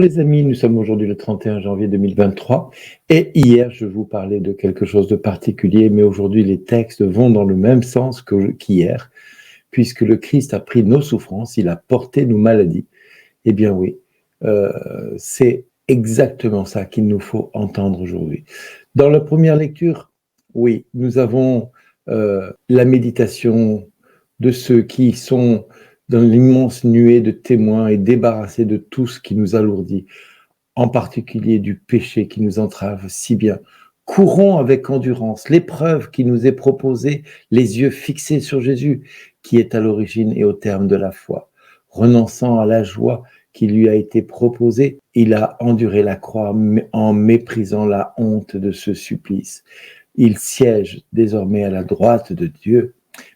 mes amis, nous sommes aujourd'hui le 31 janvier 2023 et hier je vous parlais de quelque chose de particulier, mais aujourd'hui les textes vont dans le même sens qu'hier, puisque le Christ a pris nos souffrances, il a porté nos maladies. Eh bien oui, c'est exactement ça qu'il nous faut entendre aujourd'hui. Dans la première lecture, oui, nous avons la méditation de ceux qui sont dans l'immense nuée de témoins et débarrassés de tout ce qui nous alourdit, en particulier du péché qui nous entrave si bien. Courons avec endurance l'épreuve qui nous est proposée, les yeux fixés sur Jésus, qui est à l'origine et au terme de la foi. Renonçant à la joie qui lui a été proposée, il a enduré la croix en méprisant la honte de ce supplice. Il siège désormais à la droite de Dieu.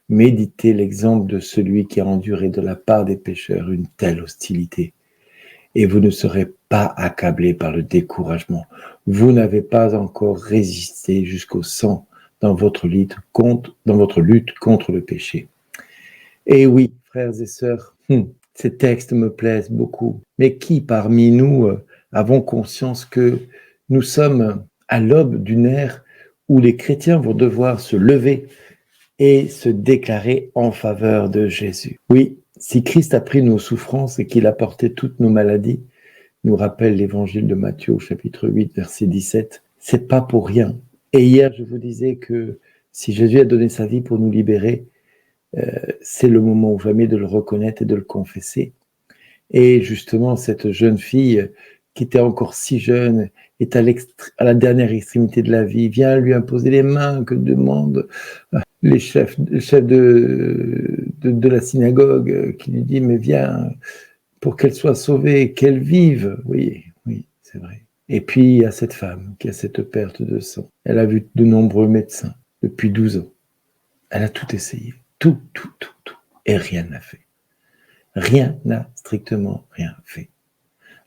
Méditez l'exemple de celui qui a enduré de la part des pécheurs une telle hostilité. Et vous ne serez pas accablés par le découragement. Vous n'avez pas encore résisté jusqu'au sang dans votre lutte contre le péché. Et oui, frères et sœurs, ces textes me plaisent beaucoup. Mais qui parmi nous avons conscience que nous sommes à l'aube d'une ère où les chrétiens vont devoir se lever et se déclarer en faveur de Jésus. Oui, si Christ a pris nos souffrances et qu'il a porté toutes nos maladies, nous rappelle l'évangile de Matthieu, chapitre 8, verset 17, c'est pas pour rien. Et hier, je vous disais que si Jésus a donné sa vie pour nous libérer, c'est le moment ou jamais de le reconnaître et de le confesser. Et justement, cette jeune fille qui était encore si jeune, est à la dernière extrémité de la vie, vient lui imposer les mains, que demandent les chefs de la synagogue, qui lui dit, mais viens, pour qu'elle soit sauvée, qu'elle vive. Oui, c'est vrai. Et puis, il y a cette femme qui a cette perte de sang. Elle a vu de nombreux médecins depuis 12 ans. Elle a tout essayé. Tout. Et rien n'a fait. Rien n'a strictement rien fait.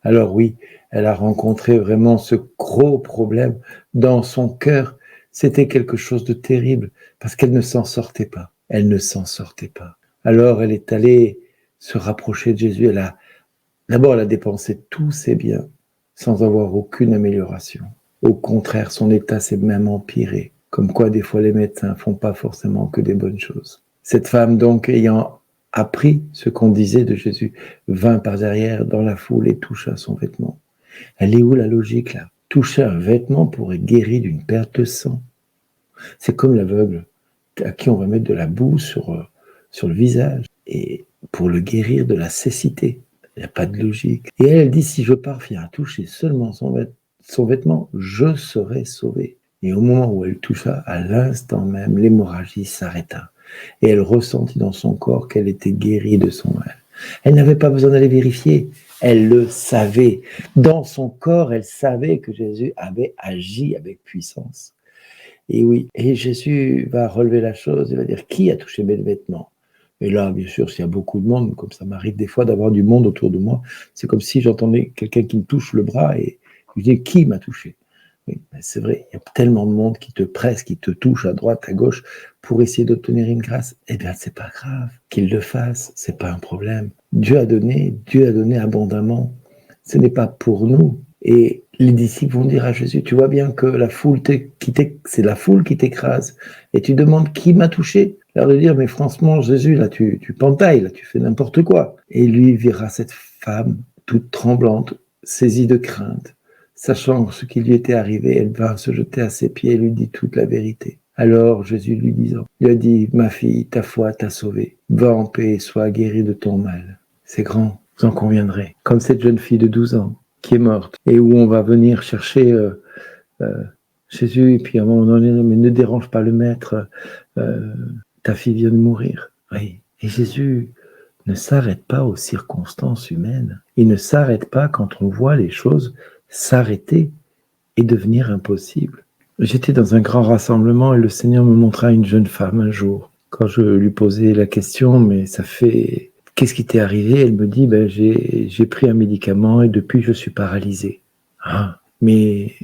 Alors oui, elle a rencontré vraiment ce gros problème dans son cœur. C'était quelque chose de terrible parce qu'elle ne s'en sortait pas. Elle ne s'en sortait pas. Alors elle est allée se rapprocher de Jésus. D'abord, elle a dépensé tous ses biens sans avoir aucune amélioration. Au contraire, son état s'est même empiré. Comme quoi, des fois, les médecins font pas forcément que des bonnes choses. Cette femme, donc, ayant appris ce qu'on disait de Jésus, vint par derrière dans la foule et toucha son vêtement. Elle est où la logique là? Toucher un vêtement pour être guéri d'une perte de sang. C'est comme l'aveugle à qui on va mettre de la boue sur le visage et pour le guérir de la cécité. Il n'y a pas de logique. Et elle dit, si je parviens à toucher seulement son vêtement, je serai sauvée. Et au moment où elle toucha, à l'instant même, l'hémorragie s'arrêta. Et elle ressentit dans son corps qu'elle était guérie de son mal. Elle n'avait pas besoin d'aller vérifier. Elle le savait. Dans son corps, elle savait que Jésus avait agi avec puissance. Et oui, et Jésus va relever la chose, il va dire, qui a touché mes vêtements? Et là, bien sûr, s'il y a beaucoup de monde, comme ça m'arrive des fois d'avoir du monde autour de moi, c'est comme si j'entendais quelqu'un qui me touche le bras et je dis, qui m'a touché? Oui, c'est vrai, il y a tellement de monde qui te presse, qui te touche à droite, à gauche, pour essayer d'obtenir une grâce. Eh bien, c'est pas grave qu'il le fasse, c'est pas un problème. Dieu a donné abondamment. Ce n'est pas pour nous. Et les disciples vont dire à Jésus, tu vois bien que c'est la foule qui t'écrase. Et tu demandes qui m'a touché. Alors de dire, mais franchement, Jésus, là, tu pentailles, là, tu fais n'importe quoi. Et lui verra cette femme toute tremblante, saisie de crainte. Sachant ce qui lui était arrivé, elle va se jeter à ses pieds et lui dit toute la vérité. Alors Jésus lui a dit, ma fille, ta foi t'a sauvée. Va en paix et sois guérie de ton mal. C'est grand, vous en conviendrez. Comme cette jeune fille de 12 ans qui est morte et où on va venir chercher Jésus et puis à un moment donné, mais ne dérange pas le maître, ta fille vient de mourir. Oui. Et Jésus ne s'arrête pas aux circonstances humaines. Il ne s'arrête pas quand on voit les choses s'arrêter et devenir impossible. J'étais dans un grand rassemblement et le Seigneur me montra une jeune femme un jour. Quand je lui posais la question, mais qu'est-ce qui t'est arrivé? Elle me dit, j'ai pris un médicament et depuis je suis paralysée. Ah, mais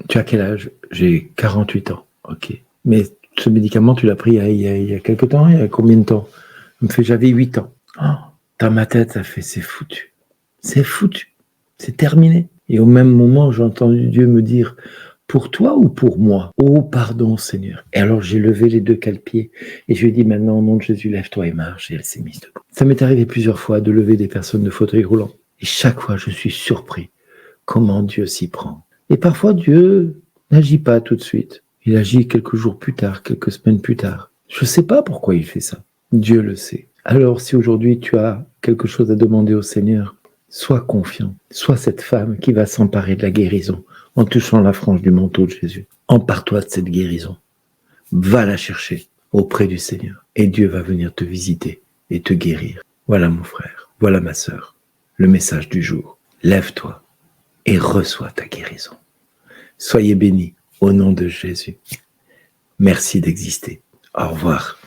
tu as quel âge? J'ai 48 ans. Ok. Mais ce médicament, tu l'as pris il y a quelque temps? Il y a combien de temps? Elle me fait, j'avais 8 ans. Oh, dans ma tête, ça fait, c'est foutu. C'est foutu. C'est terminé. Et au même moment, j'ai entendu Dieu me dire, pour toi ou pour moi? Oh, pardon, Seigneur. Et alors, j'ai levé les 2 cale-pieds et je lui ai dit, maintenant, au nom de Jésus, lève-toi et marche. Et elle s'est mise debout. Ça m'est arrivé plusieurs fois de lever des personnes de fauteuil roulant. Et chaque fois, je suis surpris comment Dieu s'y prend. Et parfois, Dieu n'agit pas tout de suite. Il agit quelques jours plus tard, quelques semaines plus tard. Je ne sais pas pourquoi il fait ça. Dieu le sait. Alors, si aujourd'hui tu as quelque chose à demander au Seigneur, sois confiant. Sois cette femme qui va s'emparer de la guérison en touchant la frange du manteau de Jésus. Empare-toi de cette guérison. Va la chercher auprès du Seigneur. Et Dieu va venir te visiter et te guérir. Voilà mon frère, voilà ma sœur, le message du jour. Lève-toi et reçois ta guérison. Soyez bénis au nom de Jésus. Merci d'exister. Au revoir.